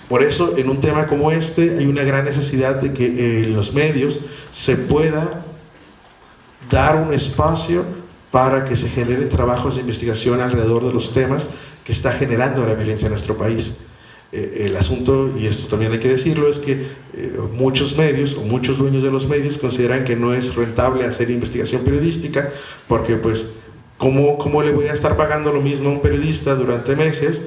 Por eso, en un tema como este, hay una gran necesidad de que en los medios se pueda dar un espacio para que se generen trabajos de investigación alrededor de los temas que está generando la violencia en nuestro país. El asunto, y esto también hay que decirlo, es que muchos medios o muchos dueños de los medios consideran que no es rentable hacer investigación periodística porque pues ¿cómo le voy a estar pagando lo mismo a un periodista durante meses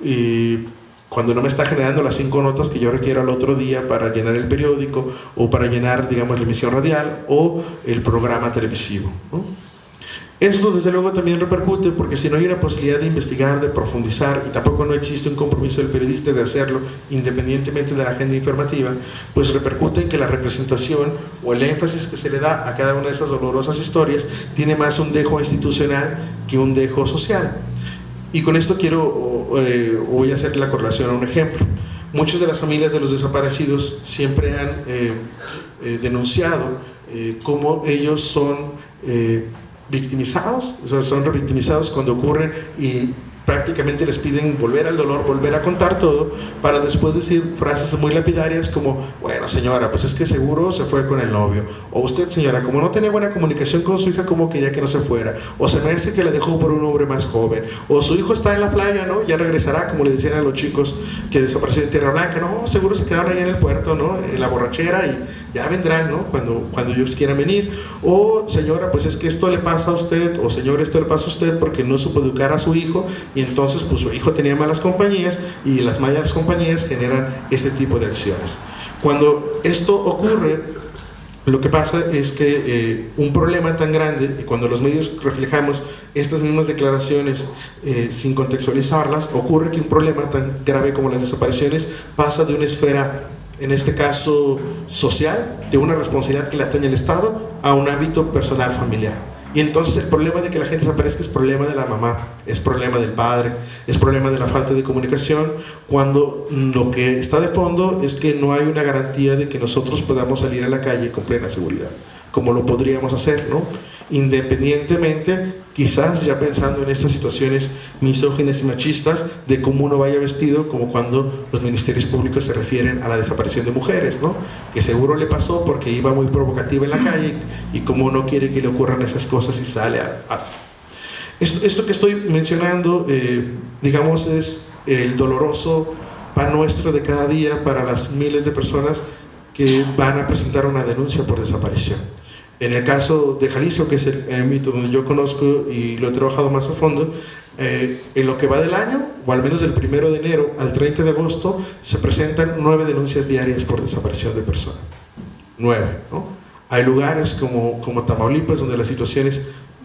y cuando no me está generando las 5 notas que yo requiero al otro día para llenar el periódico o para llenar, digamos, la emisión radial o el programa televisivo, ¿no? Esto desde luego también repercute porque si no hay una posibilidad de investigar, de profundizar y tampoco no existe un compromiso del periodista de hacerlo independientemente de la agenda informativa, pues repercute en que la representación o el énfasis que se le da a cada una de esas dolorosas historias tiene más un dejo institucional que un dejo social. Y con esto voy a hacer la correlación a un ejemplo. Muchas de las familias de los desaparecidos siempre han denunciado cómo ellos son victimizados, o sea, son revictimizados cuando ocurren y prácticamente les piden volver al dolor, volver a contar todo, para después decir frases muy lapidarias como, bueno señora, pues es que seguro se fue con el novio, o usted señora, como no tenía buena comunicación con su hija, ¿cómo quería que no se fuera? O se me hace que la dejó por un hombre más joven, o su hijo está en la playa, ¿no? Ya regresará, como le decían a los chicos que desaparecieron en Tierra Blanca, no, seguro se quedaron ahí en el puerto, ¿no? En la borrachera y ya vendrán, ¿no? Cuando ellos quieran venir. O señora, pues es que esto le pasa a usted, o señor, esto le pasa a usted porque no supo educar a su hijo y entonces pues su hijo tenía malas compañías y las malas compañías generan ese tipo de acciones. Cuando esto ocurre, lo que pasa es que un problema tan grande, y cuando los medios reflejamos estas mismas declaraciones sin contextualizarlas, ocurre que un problema tan grave como las desapariciones pasa de una esfera, en este caso social, de una responsabilidad que le atañe al Estado, a un ámbito personal familiar. Y entonces el problema de que la gente desaparezca es problema de la mamá, es problema del padre, es problema de la falta de comunicación, cuando lo que está de fondo es que no hay una garantía de que nosotros podamos salir a la calle con plena seguridad, como lo podríamos hacer, ¿no? Independientemente, quizás ya pensando en estas situaciones misóginas y machistas, de cómo uno vaya vestido, como cuando los ministerios públicos se refieren a la desaparición de mujeres, ¿no? Que seguro le pasó porque iba muy provocativa en la calle y como no quiere que le ocurran esas cosas y sale a hacer. Esto que estoy mencionando, digamos, es el doloroso pan nuestro de cada día para las miles de personas que van a presentar una denuncia por desaparición. En el caso de Jalisco, que es el ámbito donde yo conozco y lo he trabajado más a fondo, en lo que va del año, o al menos del 1 de enero al 30 de agosto, se presentan 9 denuncias diarias por desaparición de personas. 9, ¿no? Hay lugares como Tamaulipas, donde la situación es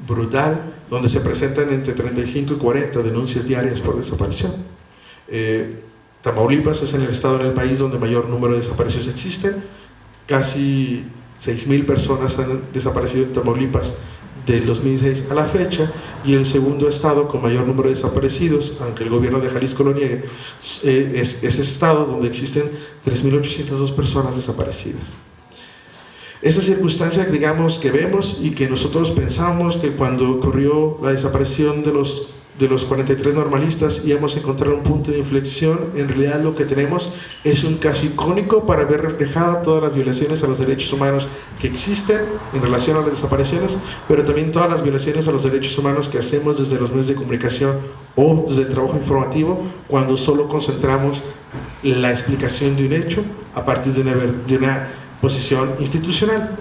brutal, donde se presentan entre 35 y 40 denuncias diarias por desaparición. Tamaulipas es el estado en el país donde mayor número de desapariciones existen. Casi 6,000 personas han desaparecido en Tamaulipas del 2006 a la fecha, y el segundo estado con mayor número de desaparecidos, aunque el gobierno de Jalisco lo niegue, es ese estado donde existen 3,802 personas desaparecidas. Esa circunstancia, digamos, que vemos y que nosotros pensamos que cuando ocurrió la desaparición de los 43 normalistas íbamos a encontrar un punto de inflexión, en realidad lo que tenemos es un caso icónico para ver reflejadas todas las violaciones a los derechos humanos que existen en relación a las desapariciones, pero también todas las violaciones a los derechos humanos que hacemos desde los medios de comunicación o desde el trabajo informativo, cuando solo concentramos la explicación de un hecho a partir de una posición institucional.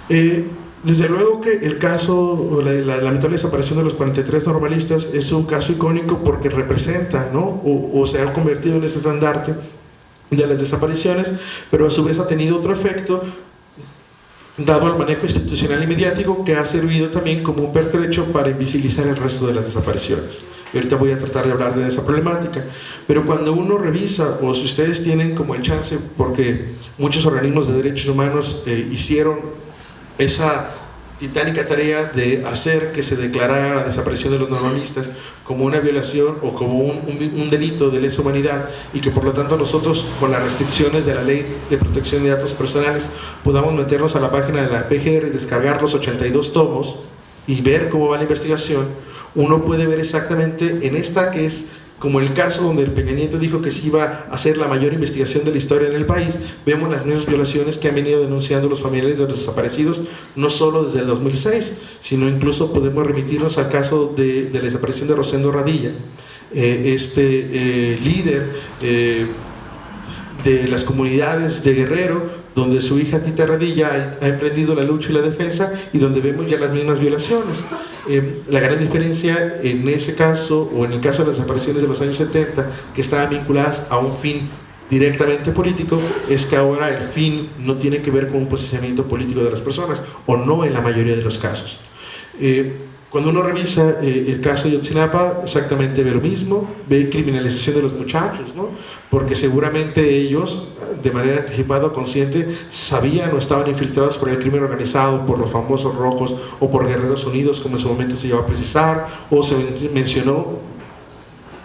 Desde luego que el caso, la lamentable desaparición de los 43 normalistas es un caso icónico porque representa, ¿no? o se ha convertido en ese estandarte de las desapariciones, pero a su vez ha tenido otro efecto dado al manejo institucional y mediático, que ha servido también como un pertrecho para invisibilizar el resto de las desapariciones. Y ahorita voy a tratar de hablar de esa problemática, pero cuando uno revisa, o si ustedes tienen como el chance, porque muchos organismos de derechos humanos hicieron esa titánica tarea de hacer que se declarara la desaparición de los normalistas como una violación o como un delito de lesa humanidad, y que por lo tanto nosotros, con las restricciones de la Ley de Protección de Datos Personales, podamos meternos a la página de la PGR y descargar los 82 tomos y ver cómo va la investigación. Uno puede ver exactamente en esta, que es como el caso donde el Peña Nieto dijo que se iba a hacer la mayor investigación de la historia en el país, vemos las mismas violaciones que han venido denunciando los familiares de los desaparecidos, no solo desde el 2006, sino incluso podemos remitirnos al caso de la desaparición de Rosendo Radilla, líder de las comunidades de Guerrero, donde su hija Tita Radilla ha emprendido la lucha y la defensa, y donde vemos ya las mismas violaciones. La gran diferencia en ese caso, o en el caso de las desapariciones de los años 70, que estaban vinculadas a un fin directamente político, es que ahora el fin no tiene que ver con un posicionamiento político de las personas, o no en la mayoría de los casos. Cuando uno revisa el caso de Ayotzinapa, exactamente ve lo mismo, ve criminalización de los muchachos, ¿no? Porque seguramente ellos, de manera anticipada o consciente, sabían o estaban infiltrados por el crimen organizado, por los famosos rojos o por Guerreros Unidos, como en su momento se llegó a precisar, o se mencionó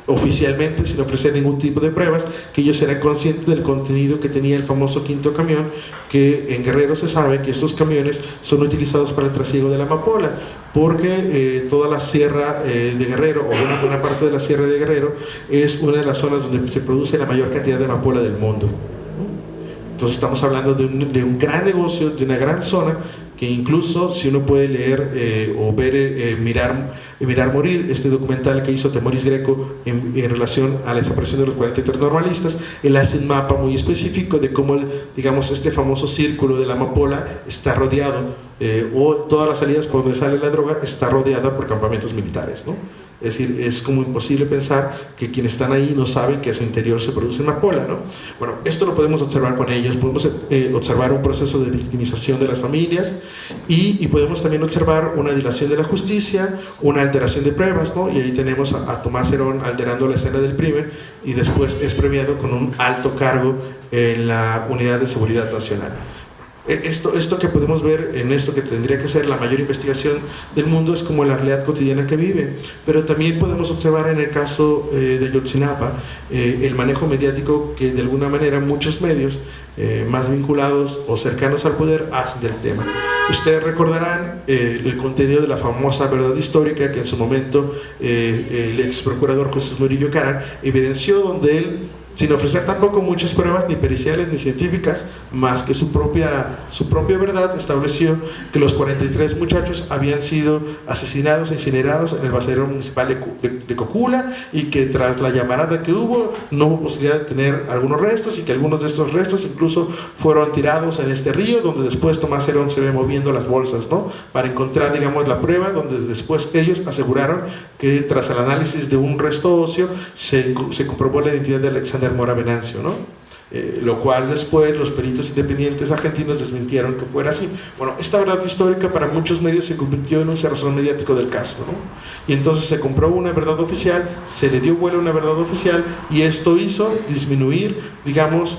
oficialmente, sin ofrecer ningún tipo de pruebas, que ellos eran conscientes del contenido que tenía el famoso quinto camión, que en Guerrero se sabe que estos camiones son utilizados para el trasiego de la amapola, porque toda la sierra de Guerrero, o una parte de la sierra de Guerrero, es una de las zonas donde se produce la mayor cantidad de amapola del mundo. Entonces estamos hablando de un gran negocio, de una gran zona, que incluso si uno puede leer o ver, mirar morir, este documental que hizo Temoris Greco en relación a la desaparición de los 43 normalistas, él hace un mapa muy específico de cómo, digamos, este famoso círculo de la amapola está rodeado, o todas las salidas por donde sale la droga está rodeada por campamentos militares, ¿no? Es decir, es como imposible pensar que quienes están ahí no saben que a su interior se produce amapola, ¿no? Bueno, esto lo podemos observar con ellos, podemos observar un proceso de victimización de las familias, y podemos también observar una dilación de la justicia, una alteración de pruebas, ¿no? Y ahí tenemos a Tomás Herón alterando la escena del crimen, y después es premiado con un alto cargo en la Unidad de Seguridad Nacional. Esto que podemos ver en esto que tendría que ser la mayor investigación del mundo es como la realidad cotidiana que vive, pero también podemos observar en el caso de Ayotzinapa el manejo mediático que de alguna manera muchos medios más vinculados o cercanos al poder hacen del tema. Ustedes recordarán el contenido de la famosa verdad histórica que en su momento el ex procurador José Murillo Caram evidenció, donde él, sin ofrecer tampoco muchas pruebas ni periciales ni científicas, más que su propia verdad, estableció que los 43 muchachos habían sido asesinados e incinerados en el basurero municipal de Cocula, y que tras la llamarada que hubo no hubo posibilidad de tener algunos restos, y que algunos de estos restos incluso fueron tirados en este río, donde después Tomás Herón se ve moviendo las bolsas, ¿no? Para encontrar, digamos, la prueba, donde después ellos aseguraron que tras el análisis de un resto óseo se comprobó la identidad de Alexander Mora Venancio, ¿no? Lo cual después los peritos independientes argentinos desmintieron que fuera así. Bueno, esta verdad histórica para muchos medios se convirtió en un cerrazón mediático del caso, ¿no? Y entonces se compró una verdad oficial, se le dio vuelo a una verdad oficial, y esto hizo disminuir, digamos,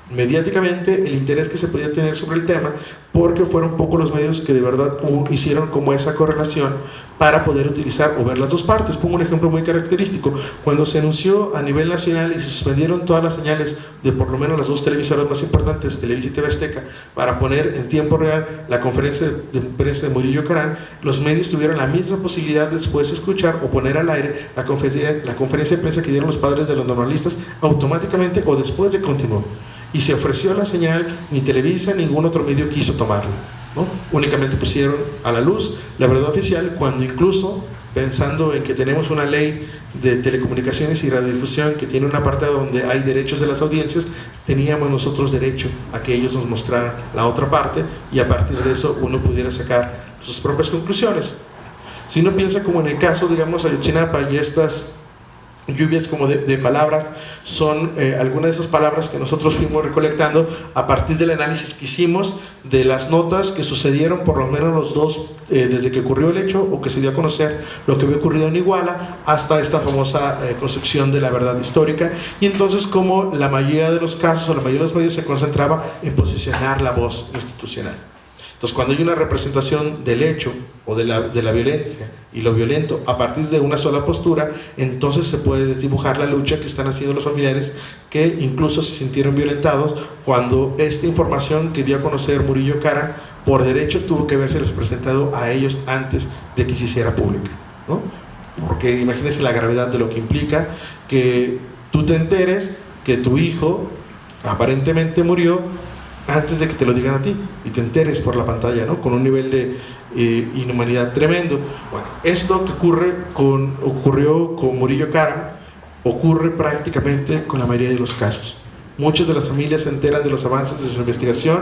mediáticamente el interés que se podía tener sobre el tema, porque fueron pocos los medios que de verdad hicieron como esa correlación para poder utilizar o ver las dos partes. Pongo un ejemplo muy característico: cuando se anunció a nivel nacional y se suspendieron todas las señales de por lo menos las dos televisoras más importantes, Televisa y TV Azteca, para poner en tiempo real la conferencia de prensa de Murillo Caram, los medios tuvieron la misma posibilidad de después escuchar o poner al aire la conferencia de prensa que dieron los padres de los normalistas automáticamente o después de continuar. Y se ofreció la señal, ni Televisa, ningún otro medio quiso tomarla, ¿no? Únicamente pusieron a la luz la verdad oficial, cuando incluso, pensando en que tenemos una ley de telecomunicaciones y radiodifusión que tiene un apartado donde hay derechos de las audiencias, teníamos nosotros derecho a que ellos nos mostraran la otra parte, y a partir de eso uno pudiera sacar sus propias conclusiones. Si uno piensa como en el caso, digamos, Ayotzinapa, y estas lluvias como de palabras son algunas de esas palabras que nosotros fuimos recolectando a partir del análisis que hicimos de las notas que sucedieron, por lo menos los dos, desde que ocurrió el hecho o que se dio a conocer lo que había ocurrido en Iguala, hasta esta famosa construcción de la verdad histórica. Y entonces, como la mayoría de los casos o la mayoría de los medios se concentraba en posicionar la voz institucional. Entonces, cuando hay una representación del hecho o de la violencia y lo violento a partir de una sola postura, entonces se puede desdibujar la lucha que están haciendo los familiares, que incluso se sintieron violentados cuando esta información que dio a conocer Murillo Caram, por derecho tuvo que haberse presentado a ellos antes de que se hiciera pública, ¿no? porque imagínense la gravedad de lo que implica que tú te enteres que tu hijo aparentemente murió antes de que te lo digan a ti, y te enteres por la pantalla, ¿no? Con un nivel de inhumanidad tremendo. Bueno, esto que ocurrió con Murillo Karam ocurre prácticamente con la mayoría de los casos. Muchas de las familias se enteran de los avances de su investigación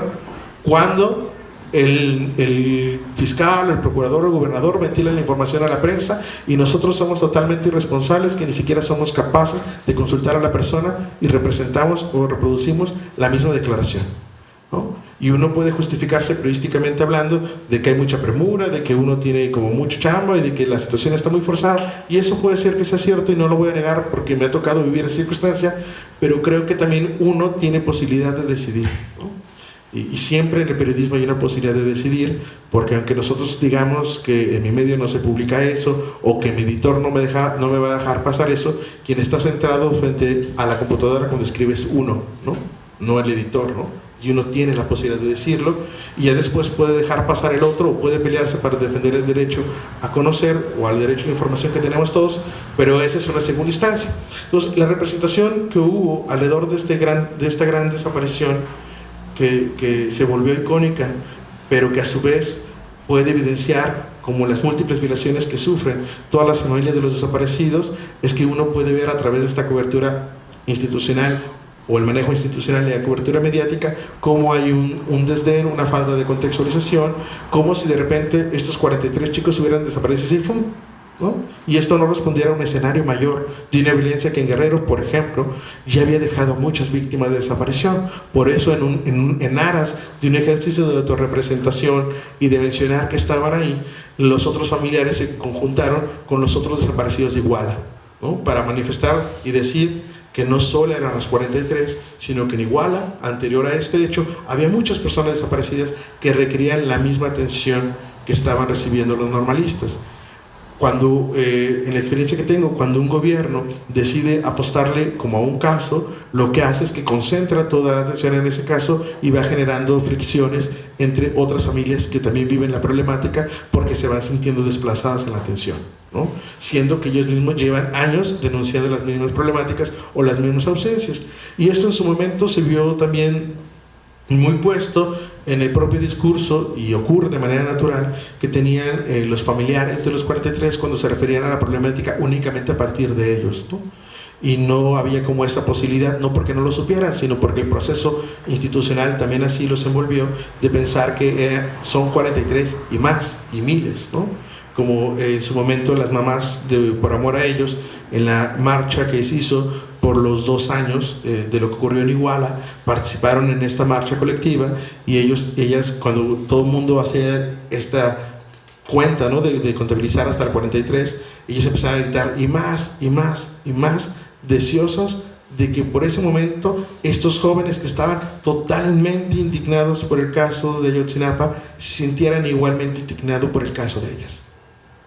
cuando el fiscal, el procurador o el gobernador ventilan la información a la prensa, y nosotros somos totalmente irresponsables, que ni siquiera somos capaces de consultar a la persona y representamos o reproducimos la misma declaración, ¿no? Y uno puede justificarse periodísticamente hablando de que hay mucha premura, de que uno tiene como mucho chamba y de que la situación está muy forzada, y eso puede ser que sea cierto, y no lo voy a negar porque me ha tocado vivir esa circunstancia, pero creo que también uno tiene posibilidad de decidir, ¿no? Y siempre en el periodismo hay una posibilidad de decidir, porque aunque nosotros digamos que en mi medio no se publica eso, o que mi editor no me va a dejar pasar eso, quien está centrado frente a la computadora cuando escribe es uno, no el editor, ¿no? Y uno tiene la posibilidad de decirlo, y ya después puede dejar pasar el otro, o puede pelearse para defender el derecho a conocer o al derecho a la información que tenemos todos, pero esa es una segunda instancia. Entonces, la representación que hubo alrededor de esta gran desaparición, que se volvió icónica, pero que a su vez puede evidenciar como las múltiples violaciones que sufren todas las familias de los desaparecidos, es que uno puede ver a través de esta cobertura institucional o el manejo institucional y la cobertura mediática cómo hay un desdén, una falta de contextualización, como si de repente estos 43 chicos hubieran desaparecido así, ¡fum!, ¿no? Y esto no respondiera a un escenario mayor de una violencia que en Guerrero, por ejemplo, ya había dejado muchas víctimas de desaparición. Por eso, en aras de un ejercicio de autorrepresentación y de mencionar que estaban ahí, los otros familiares se conjuntaron con los otros desaparecidos de Iguala, ¿no? Para manifestar y decir que no solo eran los 43, sino que en Iguala, anterior a este hecho, había muchas personas desaparecidas que requerían la misma atención que estaban recibiendo los normalistas. Cuando, en la experiencia que tengo, cuando un gobierno decide apostarle como a un caso, lo que hace es que concentra toda la atención en ese caso y va generando fricciones entre otras familias que también viven la problemática, porque se van sintiendo desplazadas en la atención, ¿no? Siendo que ellos mismos llevan años denunciando las mismas problemáticas o las mismas ausencias. Y esto en su momento se vio también muy puesto en el propio discurso, y ocurre de manera natural, que tenían los familiares de los 43 cuando se referían a la problemática únicamente a partir de ellos, ¿no? Y no había como esa posibilidad, no porque no lo supieran, sino porque el proceso institucional también así los envolvió, de pensar que son 43 y más, y miles, ¿no? Como en su momento las mamás, por amor a ellos, en la marcha que se hizo por los 2 años de lo que ocurrió en Iguala, participaron en esta marcha colectiva, y ellas, cuando todo el mundo hacía esta cuenta, ¿no?, de contabilizar hasta el 43, ellos empezaron a gritar y más, y más, y más, deseosas de que por ese momento estos jóvenes que estaban totalmente indignados por el caso de Ayotzinapa se sintieran igualmente indignados por el caso de ellas,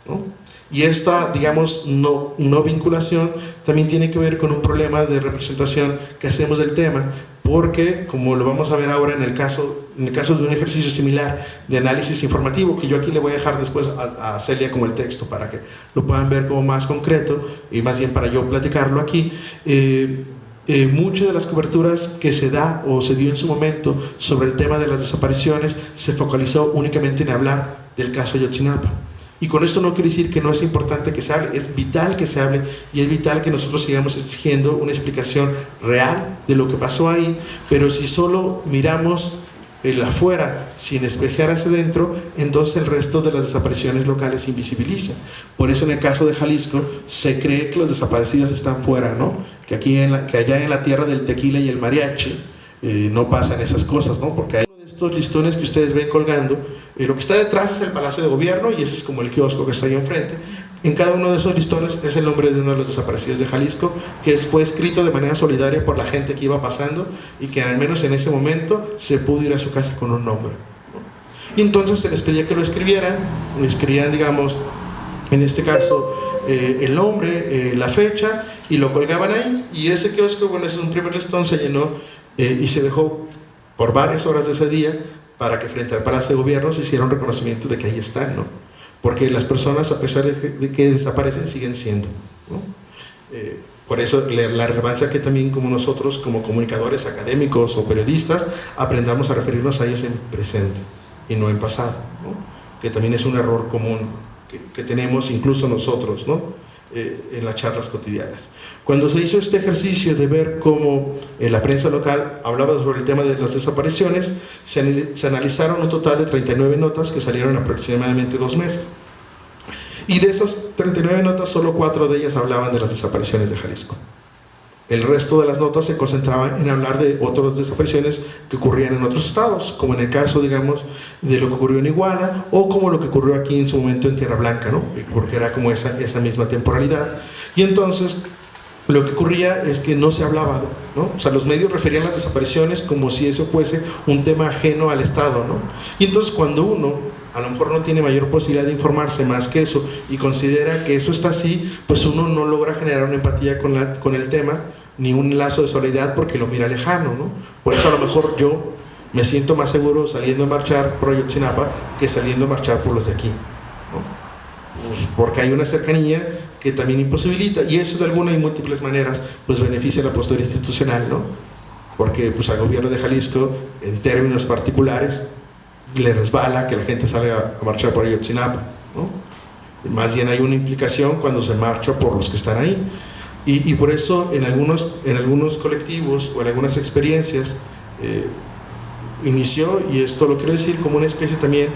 ¿no? Y esta, digamos, no vinculación también tiene que ver con un problema de representación que hacemos del tema, porque, como lo vamos a ver ahora en el caso de un ejercicio similar de análisis informativo, que yo aquí le voy a dejar después a Celia como el texto para que lo puedan ver como más concreto, y más bien para yo platicarlo aquí, muchas de las coberturas que se da o se dio en su momento sobre el tema de las desapariciones se focalizó únicamente en hablar del caso Ayotzinapa. Y con esto no quiere decir que no es importante que se hable, es vital que se hable, y es vital que nosotros sigamos exigiendo una explicación real de lo que pasó ahí. Pero si solo miramos el afuera sin espejear hacia adentro, entonces el resto de las desapariciones locales se invisibiliza. Por eso en el caso de Jalisco se cree que los desaparecidos están fuera, ¿no? Que allá en la tierra del tequila y el mariachi no pasan esas cosas, ¿no? Porque hay uno de estos listones que ustedes ven colgando. Lo que está detrás es el Palacio de Gobierno, y ese es como el kiosco que está ahí enfrente. En cada uno de esos listones es el nombre de uno de los desaparecidos de Jalisco, que fue escrito de manera solidaria por la gente que iba pasando, y que al menos en ese momento se pudo ir a su casa con un nombre, ¿no? Y entonces se les pedía que lo escribieran, digamos, en este caso, el nombre, la fecha, y lo colgaban ahí. Y ese kiosco, bueno, ese es un primer listón, se llenó y se dejó por varias horas de ese día, para que frente al Palacio de Gobierno se hiciera un reconocimiento de que ahí están, ¿no? porque las personas, a pesar de que desaparecen, siguen siendo, ¿no? Por eso la relevancia que también como nosotros, como comunicadores académicos o periodistas, aprendamos a referirnos a ellos en presente y no en pasado, ¿no? Que también es un error común que tenemos incluso nosotros, ¿no? En las charlas cotidianas. Cuando se hizo este ejercicio de ver cómo la prensa local hablaba sobre el tema de las desapariciones, se analizaron un total de 39 notas que salieron en aproximadamente 2 meses. Y de esas 39 notas, solo 4 de ellas hablaban de las desapariciones de Jalisco. El resto de las notas se concentraban en hablar de otras desapariciones que ocurrían en otros estados, como en el caso, digamos, de lo que ocurrió en Iguala, o como lo que ocurrió aquí en su momento en Tierra Blanca, ¿no? Porque era como esa misma temporalidad. Y entonces, lo que ocurría es que no se hablaba, ¿no? O sea, los medios referían las desapariciones como si eso fuese un tema ajeno al Estado, ¿no? Y entonces, cuando uno a lo mejor no tiene mayor posibilidad de informarse más que eso y considera que eso está así, pues uno no logra generar una empatía con el tema, ni un lazo de solidaridad porque lo mira lejano, ¿no? Por eso a lo mejor yo me siento más seguro saliendo a marchar por Ayotzinapa que saliendo a marchar por los de aquí, ¿no? Pues porque hay una cercanía que también imposibilita, y eso de alguna y múltiples maneras pues beneficia la postura institucional, ¿no? Porque pues al gobierno de Jalisco, en términos particulares, le resbala que la gente salga a marchar por Ayotzinapa, ¿no? Más bien hay una implicación cuando se marcha por los que están ahí. Y por eso en algunos colectivos o en algunas experiencias inició, y esto lo quiero decir como una especie también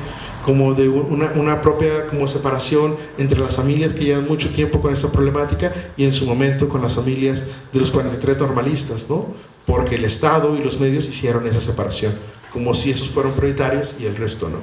como de una propia como separación entre las familias que llevan mucho tiempo con esta problemática y en su momento con las familias de los 43 normalistas, ¿no? Porque el Estado y los medios hicieron esa separación, como si esos fueran prioritarios y el resto no.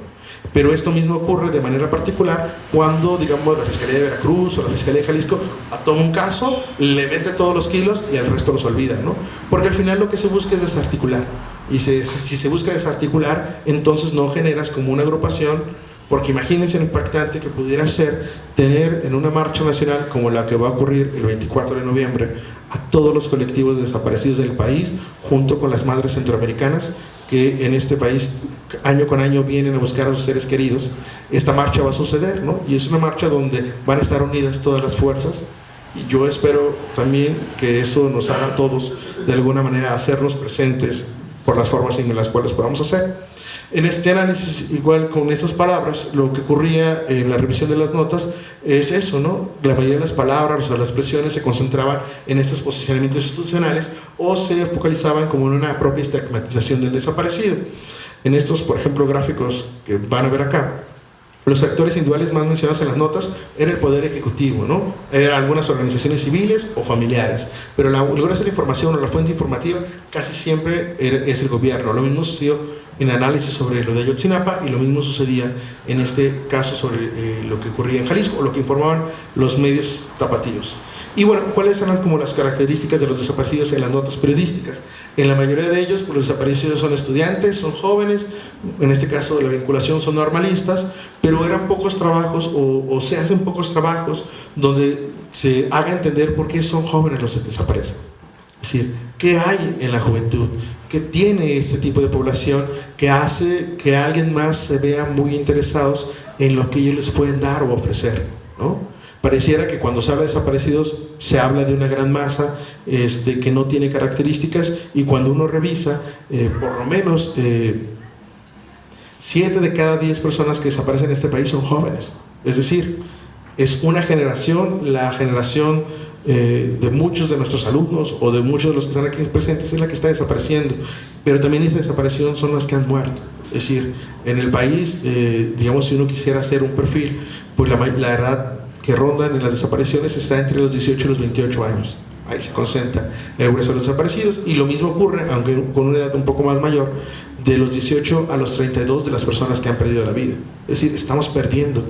Pero esto mismo ocurre de manera particular cuando, digamos, la Fiscalía de Veracruz o la Fiscalía de Jalisco toma un caso, le mete todos los kilos y al resto los olvida, ¿no? Porque al final lo que se busca es desarticular. Y si se busca desarticular, entonces no generas como una agrupación, porque imagínense lo impactante que pudiera ser tener en una marcha nacional como la que va a ocurrir el 24 de noviembre a todos los colectivos de desaparecidos del país, junto con las madres centroamericanas que en este país año con año vienen a buscar a sus seres queridos. Esta marcha va a suceder, ¿no? Y es una marcha donde van a estar unidas todas las fuerzas, y yo espero también que eso nos haga a todos de alguna manera hacernos presentes por las formas en las cuales podamos hacer. En este análisis, igual con estas palabras, lo que ocurría en la revisión de las notas es eso, ¿no? La mayoría de las palabras o las expresiones se concentraban en estos posicionamientos institucionales o se focalizaban como en una propia estigmatización del desaparecido. En estos, por ejemplo, gráficos que van a ver acá, los actores individuales más mencionados en las notas era el poder ejecutivo, ¿no? Eran algunas organizaciones civiles o familiares, pero la gruesa de la información o la fuente informativa casi siempre es el gobierno. Lo mismo sucedió en análisis sobre lo de Ayotzinapa y lo mismo sucedía en este caso sobre lo que ocurría en Jalisco o lo que informaban los medios tapatíos. Y bueno, ¿cuáles eran como las características de los desaparecidos en las notas periodísticas? En la mayoría de ellos, pues los desaparecidos son estudiantes, son jóvenes, en este caso de la vinculación son normalistas, pero eran pocos trabajos o se hacen pocos trabajos donde se haga entender por qué son jóvenes los que desaparecen. Es decir, ¿qué hay en la juventud? ¿Qué tiene este tipo de población que hace que alguien más se vea muy interesados en lo que ellos les pueden dar o ofrecer, ¿no? Pareciera que cuando se habla de desaparecidos se habla de una gran masa que no tiene características, y cuando uno revisa, por lo menos 7 de cada 10 personas que desaparecen en este país son jóvenes. Es decir, es una generación, la generación de muchos de nuestros alumnos o de muchos de los que están aquí presentes es la que está desapareciendo, pero también esa desaparición son las que han muerto. Es decir, en el país, digamos, si uno quisiera hacer un perfil, pues la edad que rondan en las desapariciones está entre los 18 y los 28 años. Ahí se concentra el grueso de los desaparecidos, y lo mismo ocurre, aunque con una edad un poco más mayor, de los 18 a los 32 de las personas que han perdido la vida. Es decir, estamos perdiendo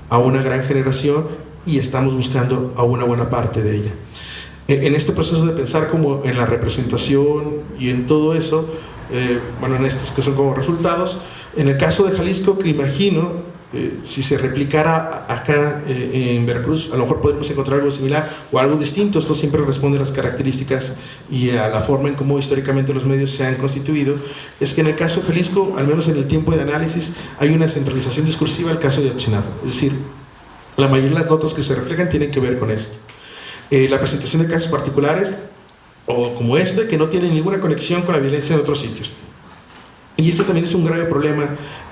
a una gran generación y estamos buscando a una buena parte de ella. En este proceso de pensar como en la representación y en todo eso, bueno, en estos que son como resultados, en el caso de Jalisco, que imagino, si se replicara acá en Veracruz, a lo mejor podríamos encontrar algo similar o algo distinto. Esto siempre responde a las características y a la forma en cómo históricamente los medios se han constituido. Es que en el caso de Jalisco, al menos en el tiempo de análisis, hay una centralización discursiva al caso de Ayotzinapa. Es decir, La mayoría de las notas que se reflejan tienen que ver con esto. La presentación de casos particulares, o como este, que no tienen ninguna conexión con la violencia en otros sitios. Y este también es un grave problema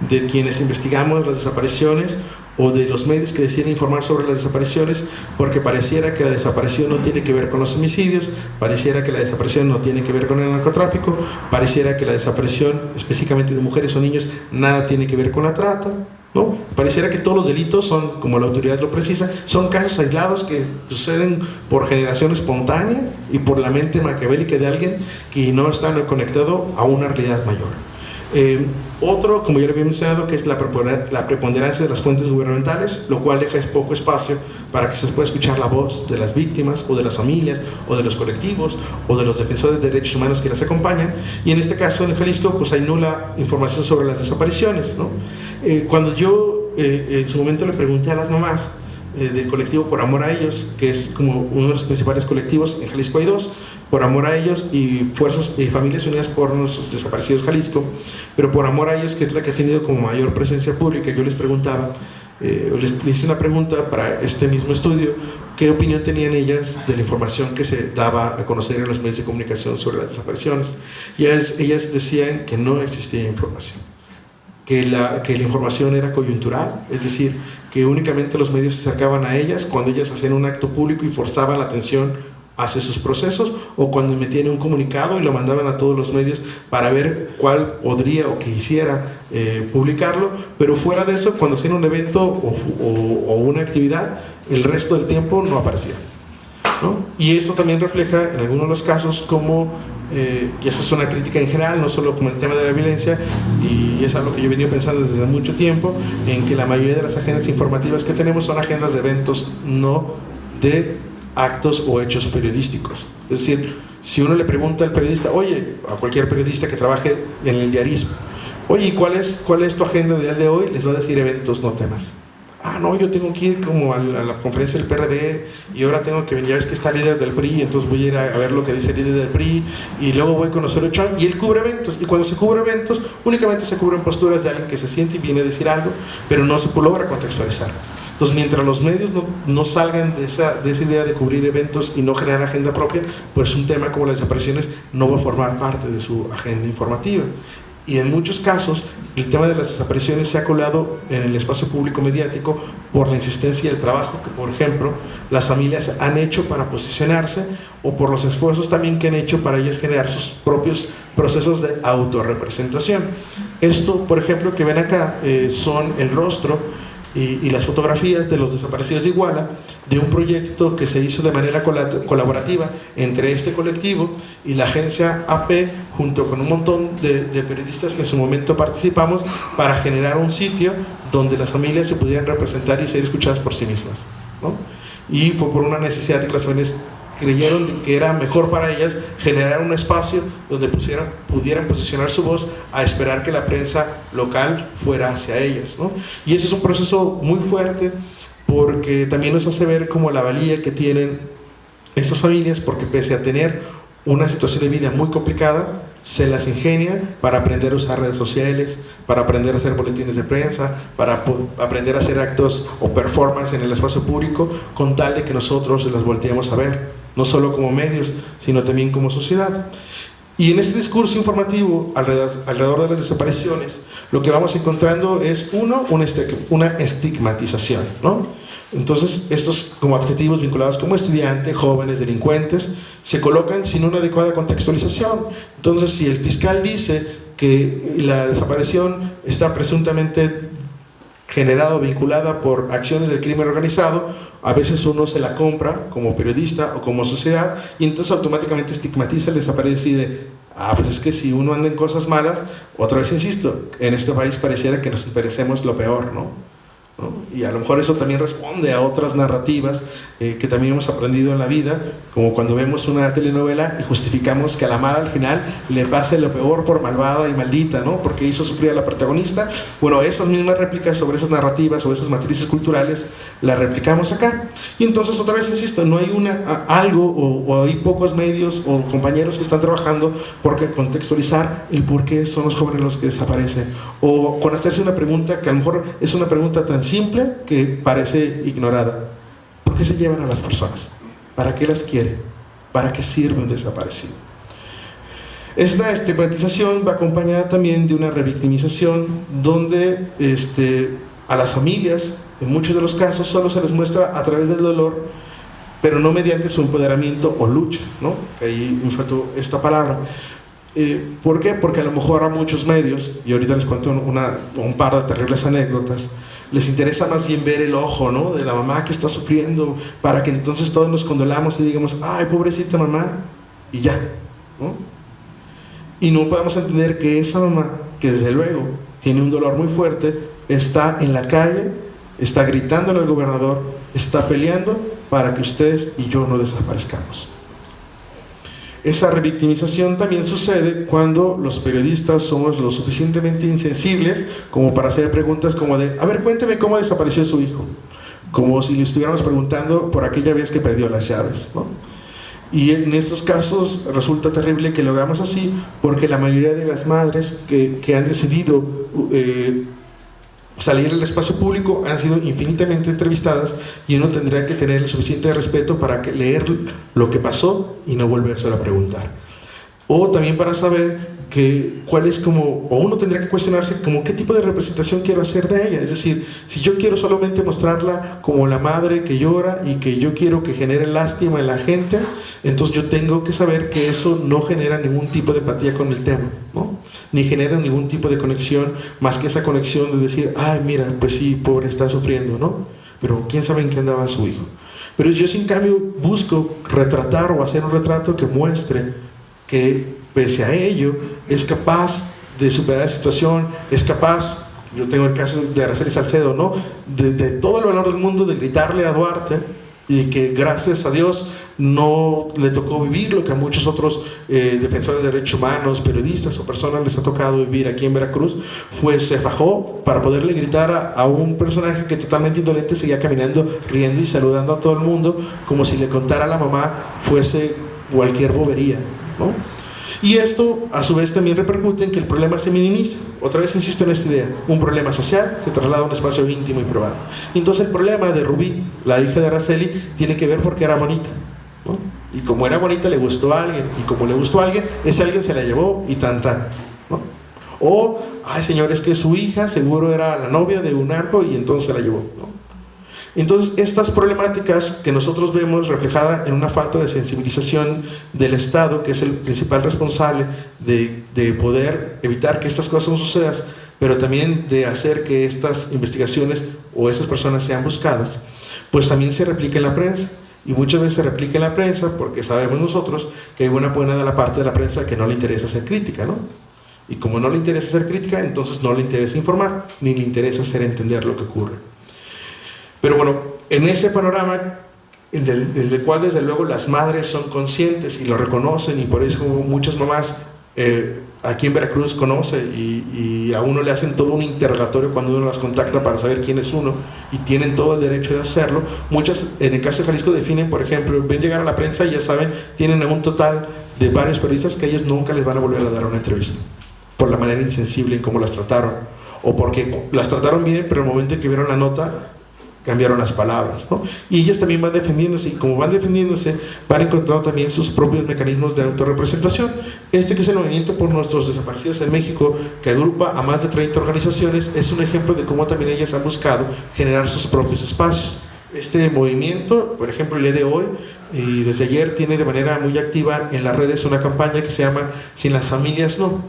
de quienes investigamos las desapariciones o de los medios que deciden informar sobre las desapariciones, porque pareciera que la desaparición no tiene que ver con los homicidios, pareciera que la desaparición no tiene que ver con el narcotráfico, pareciera que la desaparición específicamente de mujeres o niños nada tiene que ver con la trata, ¿no? Pareciera que todos los delitos son, como la autoridad lo precisa, son casos aislados que suceden por generación espontánea y por la mente maquiavélica de alguien que no está conectado a una realidad mayor. Otro, como ya lo había mencionado, que es la preponderancia de las fuentes gubernamentales, lo cual deja poco espacio para que se pueda escuchar la voz de las víctimas o de las familias o de los colectivos o de los defensores de derechos humanos que las acompañan. Y en este caso, en Jalisco, pues hay nula información sobre las desapariciones, ¿no? Cuando yo en su momento le pregunté a las mamás del colectivo Por Amor a Ellos, que es como uno de los principales colectivos, en Jalisco hay dos, Por Amor a Ellos y Fuerzas y Familias Unidas por los Desaparecidos Jalisco, pero Por Amor a Ellos, que es la que ha tenido como mayor presencia pública, yo les preguntaba, les hice una pregunta para este mismo estudio, qué opinión tenían ellas de la información que se daba a conocer en los medios de comunicación sobre las desapariciones. Y ellas decían que no existía información, que la información era coyuntural, es decir, que únicamente los medios se acercaban a ellas cuando ellas hacían un acto público y forzaban la atención hacia sus procesos, o cuando emitían un comunicado y lo mandaban a todos los medios para ver cuál podría o quisiera publicarlo, pero fuera de eso, cuando hacían un evento o una actividad, el resto del tiempo no aparecía, ¿no? Y esto también refleja en algunos de los casos como y esa es una crítica en general, no solo como el tema de la violencia, y es algo que yo he venido pensando desde mucho tiempo, en que la mayoría de las agendas informativas que tenemos son agendas de eventos, no de actos o hechos periodísticos. Es decir, si uno le pregunta al periodista, oye, a cualquier periodista que trabaje en el diarismo, oye, ¿cuál es tu agenda del día de hoy? Les va a decir eventos, no temas. Ah, no, yo tengo que ir como a la conferencia del PRD y ahora tengo que venir, ya ves que está el líder del PRI, entonces voy a ir a ver lo que dice el líder del PRI y luego voy con Osorio Chong, y él cubre eventos, y cuando se cubre eventos únicamente se cubren posturas de alguien que se siente y viene a decir algo, pero no se logra contextualizar. Entonces, mientras los medios no salgan de esa idea de cubrir eventos y no generar agenda propia, pues un tema como las desapariciones no va a formar parte de su agenda informativa. Y en muchos casos, el tema de las desapariciones se ha colado en el espacio público mediático por la insistencia y el trabajo que, por ejemplo, las familias han hecho para posicionarse, o por los esfuerzos también que han hecho para ellas generar sus propios procesos de autorrepresentación. Esto, por ejemplo, que ven acá, son el rostro y las fotografías de los desaparecidos de Iguala, de un proyecto que se hizo de manera colaborativa entre este colectivo y la agencia AP, junto con un montón de periodistas que en su momento participamos, para generar un sitio donde las familias se pudieran representar y ser escuchadas por sí mismas, ¿no? Y fue por una necesidad de que las familias creyeron que era mejor para ellas generar un espacio donde pudieran posicionar su voz a esperar que la prensa local fuera hacia ellas, ¿no? Y ese es un proceso muy fuerte, porque también nos hace ver como la valía que tienen estas familias, porque pese a tener una situación de vida muy complicada, se las ingenian para aprender a usar redes sociales, para aprender a hacer boletines de prensa, para aprender a hacer actos o performance en el espacio público, con tal de que nosotros las volteemos a ver, no solo como medios, sino también como sociedad. Y en este discurso informativo alrededor de las desapariciones, lo que vamos encontrando es, una estigmatización, ¿no? Entonces, estos como adjetivos vinculados como estudiante, jóvenes, delincuentes, se colocan sin una adecuada contextualización. Entonces, si el fiscal dice que la desaparición está presuntamente generada o vinculada por acciones del crimen organizado, a veces uno se la compra como periodista o como sociedad, y entonces automáticamente estigmatiza el desaparecido y de, pues es que si uno anda en cosas malas, otra vez insisto, en este país pareciera que nos merecemos lo peor, ¿no? Y a lo mejor eso también responde a otras narrativas que también hemos aprendido en la vida, como cuando vemos una telenovela y justificamos que a la mala al final le pase lo peor por malvada y maldita, ¿no? Porque hizo sufrir a la protagonista. Bueno, esas mismas réplicas sobre esas narrativas o esas matrices culturales las replicamos acá, y entonces otra vez insisto, no hay algo o hay pocos medios o compañeros que están trabajando por contextualizar el por qué son los jóvenes los que desaparecen, o con hacerse una pregunta que a lo mejor es una pregunta tan simple que parece ignorada. ¿Por qué se llevan a las personas? ¿Para qué las quieren? ¿Para qué sirve un desaparecido? Esta estigmatización va acompañada también de una revictimización donde a las familias, en muchos de los casos, solo se les muestra a través del dolor, pero no mediante su empoderamiento o lucha, ¿no? Ahí me faltó esta palabra. ¿Por qué? Porque a lo mejor a muchos medios, y ahorita les cuento un par de terribles anécdotas, les interesa más bien ver el ojo, ¿no?, de la mamá que está sufriendo, para que entonces todos nos condolamos y digamos, ay, pobrecita mamá, y ya, ¿no? Y no podemos entender que esa mamá, que desde luego tiene un dolor muy fuerte, está en la calle, está gritándole al gobernador, está peleando para que ustedes y yo no desaparezcamos. Esa revictimización también sucede cuando los periodistas somos lo suficientemente insensibles como para hacer preguntas como de, a ver, cuénteme cómo desapareció su hijo, como si le estuviéramos preguntando por aquella vez que perdió las llaves, ¿no? Y en estos casos resulta terrible que lo hagamos así, porque la mayoría de las madres que han decidido salir al espacio público han sido infinitamente entrevistadas, y uno tendría que tener el suficiente respeto para leer lo que pasó y no volvérselo a preguntar. O también para saber cuál es o uno tendría que cuestionarse como qué tipo de representación quiero hacer de ella. Es decir, si yo quiero solamente mostrarla como la madre que llora y que yo quiero que genere lástima en la gente, entonces yo tengo que saber que eso no genera ningún tipo de empatía con el tema, ¿no? Ni genera ningún tipo de conexión, más que esa conexión de decir, ay, mira, pues sí, pobre, está sufriendo, ¿no? Pero quién sabe en qué andaba su hijo. Pero yo, sin cambio, busco retratar o hacer un retrato que muestre que, pese a ello, es capaz de superar la situación, es capaz, yo tengo el caso de Araceli Salcedo, ¿no?, de todo el valor del mundo de gritarle a Duarte, y que gracias a Dios no le tocó vivir lo que a muchos otros defensores de derechos humanos, periodistas o personas les ha tocado vivir aquí en Veracruz. Pues se fajó para poderle gritar a un personaje que totalmente indolente seguía caminando, riendo y saludando a todo el mundo, como si le contara a la mamá fuese cualquier bobería, ¿no? Y esto a su vez también repercute en que el problema se minimiza. Otra vez insisto en esta idea, un problema social se traslada a un espacio íntimo y privado. Y entonces el problema de Rubí, la hija de Araceli, tiene que ver porque era bonita, ¿no? Y como era bonita le gustó a alguien, y como le gustó a alguien, ese alguien se la llevó y tan, ¿no? O, ay señor, es que su hija seguro era la novia de un narco y entonces se la llevó, ¿no? Entonces, estas problemáticas que nosotros vemos reflejadas en una falta de sensibilización del Estado, que es el principal responsable de poder evitar que estas cosas no sucedan, pero también de hacer que estas investigaciones o estas personas sean buscadas, pues también se replica en la prensa. Y muchas veces se replica en la prensa porque sabemos nosotros que hay una buena de la parte de la prensa que no le interesa hacer crítica, ¿no? Y como no le interesa hacer crítica, entonces no le interesa informar, ni le interesa hacer entender lo que ocurre. Pero bueno, en ese panorama, del cual desde luego las madres son conscientes y lo reconocen, y por eso muchas mamás aquí en Veracruz conocen y a uno le hacen todo un interrogatorio cuando uno las contacta para saber quién es uno, y tienen todo el derecho de hacerlo. Muchas, en el caso de Jalisco, definen, por ejemplo, ven llegar a la prensa y ya saben, tienen un total de varios periodistas que ellos nunca les van a volver a dar una entrevista, por la manera insensible en cómo las trataron, o porque las trataron bien, pero en el momento en que vieron la nota cambiaron las palabras, ¿no? Y ellas también van defendiéndose, y como van defendiéndose, van encontrando también sus propios mecanismos de autorrepresentación. Que es el Movimiento por Nuestros Desaparecidos en México, que agrupa a más de 30 organizaciones, es un ejemplo de cómo también ellas han buscado generar sus propios espacios. Este movimiento, por ejemplo, el día de hoy y desde ayer, tiene de manera muy activa en las redes una campaña que se llama Sin las familias no,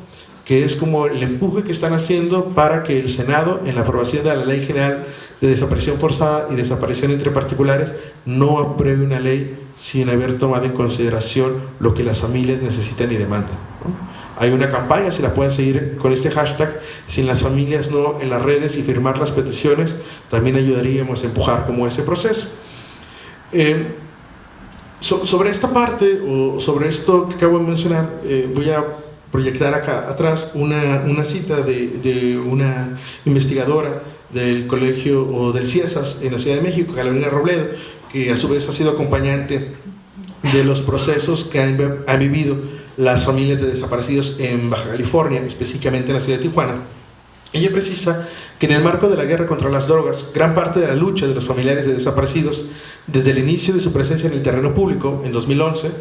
que es como el empuje que están haciendo para que el Senado, en la aprobación de la Ley General de Desaparición Forzada y Desaparición entre Particulares, no apruebe una ley sin haber tomado en consideración lo que las familias necesitan y demandan, ¿no? Hay una campaña, si la pueden seguir con este hashtag, Sin las familias no, en las redes, y firmar las peticiones, también ayudaríamos a empujar como ese proceso. Sobre esta parte, o sobre esto que acabo de mencionar, voy a proyectar acá atrás una cita de una investigadora del colegio o del CIESAS en la Ciudad de México, Carolina Robledo, que a su vez ha sido acompañante de los procesos que han vivido las familias de desaparecidos en Baja California, específicamente en la ciudad de Tijuana. Ella precisa que en el marco de la guerra contra las drogas, gran parte de la lucha de los familiares de desaparecidos, desde el inicio de su presencia en el terreno público, en 2011,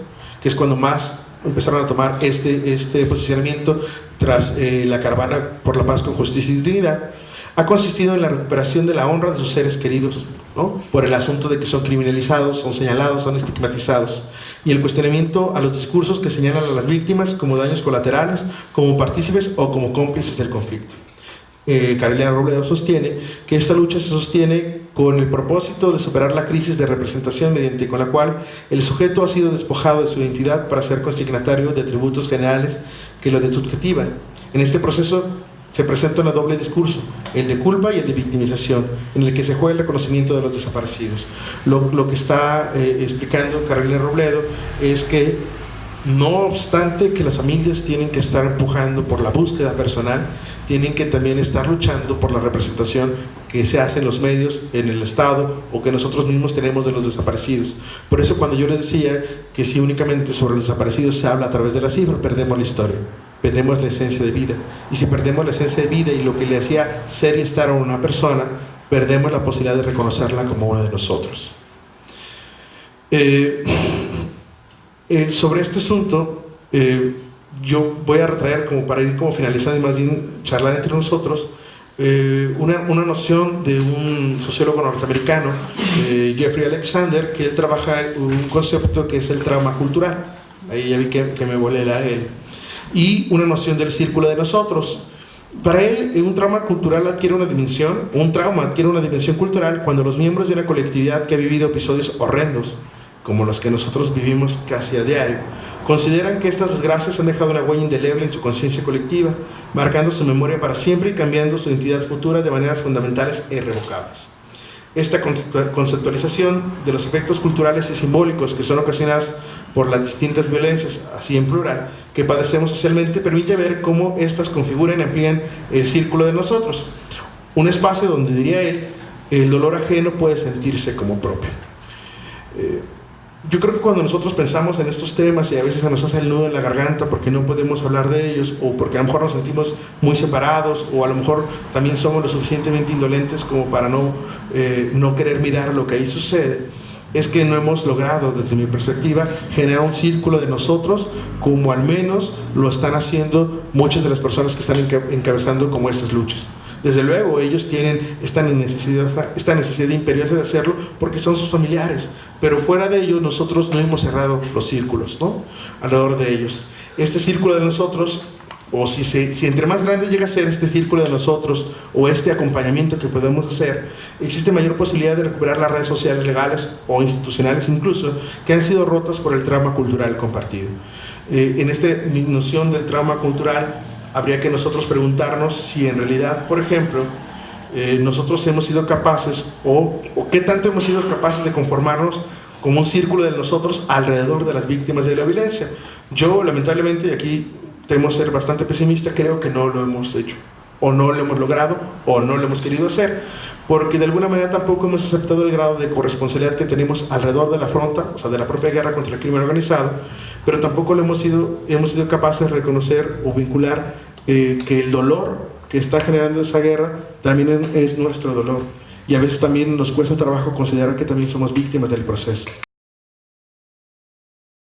que es cuando más empezaron a tomar este posicionamiento tras la caravana por la paz con justicia y dignidad, ha consistido en la recuperación de la honra de sus seres queridos, ¿no? Por el asunto de que son criminalizados, son señalados, son estigmatizados, y el cuestionamiento a los discursos que señalan a las víctimas como daños colaterales, como partícipes o como cómplices del conflicto. Carolina Robledo sostiene que esta lucha se sostiene con el propósito de superar la crisis de representación mediante con la cual el sujeto ha sido despojado de su identidad para ser consignatario de atributos generales que lo desubjetivan. En este proceso se presenta un doble discurso, el de culpa y el de victimización, en el que se juega el reconocimiento de los desaparecidos. Lo que está explicando Carolina Robledo es que, no obstante que las familias tienen que estar empujando por la búsqueda personal, tienen que también estar luchando por la representación que se hace en los medios, en el Estado, o que nosotros mismos tenemos de los desaparecidos. Por eso cuando yo les decía que si únicamente sobre los desaparecidos se habla a través de la cifra, perdemos la historia, perdemos la esencia de vida. Y si perdemos la esencia de vida y lo que le hacía ser y estar a una persona, perdemos la posibilidad de reconocerla como una de nosotros. Sobre este asunto, yo voy a retraer, como para ir como finalizando y más bien charlar entre nosotros, una noción de un sociólogo norteamericano, Jeffrey Alexander, que él trabaja un concepto que es el trauma cultural. Ahí ya vi que me volé la él. Y una noción del círculo de nosotros. Para él, un trauma cultural adquiere una dimensión, un trauma adquiere una dimensión cultural cuando los miembros de una colectividad que ha vivido episodios horrendos, como los que nosotros vivimos casi a diario, consideran que estas desgracias han dejado una huella indeleble en su conciencia colectiva, marcando su memoria para siempre y cambiando su identidad futura de maneras fundamentales e irrevocables. Esta conceptualización de los efectos culturales y simbólicos que son ocasionados por las distintas violencias, así en plural, que padecemos socialmente, permite ver cómo éstas configuran y amplían el círculo de nosotros, un espacio donde, diría él, el dolor ajeno puede sentirse como propio. Yo creo que cuando nosotros pensamos en estos temas y a veces se nos hace el nudo en la garganta porque no podemos hablar de ellos, o porque a lo mejor nos sentimos muy separados, o a lo mejor también somos lo suficientemente indolentes como para no querer mirar lo que ahí sucede, es que no hemos logrado, desde mi perspectiva, generar un círculo de nosotros como al menos lo están haciendo muchas de las personas que están encabezando como estas luchas. Desde luego, ellos tienen esta necesidad imperiosa de hacerlo porque son sus familiares, pero fuera de ello nosotros no hemos cerrado los círculos, ¿no?, alrededor de ellos. Este círculo de nosotros, o si entre más grande llega a ser este círculo de nosotros o este acompañamiento que podemos hacer, existe mayor posibilidad de recuperar las redes sociales legales o institucionales incluso, que han sido rotas por el trauma cultural compartido. En esta noción del trauma cultural, habría que nosotros preguntarnos si en realidad, por ejemplo, nosotros hemos sido capaces, o qué tanto hemos sido capaces de conformarnos como un círculo de nosotros alrededor de las víctimas de la violencia. Yo, lamentablemente, y aquí temo ser bastante pesimista, creo que no lo hemos hecho, o no lo hemos logrado, o no lo hemos querido hacer, porque de alguna manera tampoco hemos aceptado el grado de corresponsabilidad que tenemos alrededor de la fronta, o sea, de la propia guerra contra el crimen organizado, pero tampoco hemos sido capaces de reconocer o vincular que el dolor que está generando esa guerra también es nuestro dolor, y a veces también nos cuesta trabajo considerar que también somos víctimas del proceso.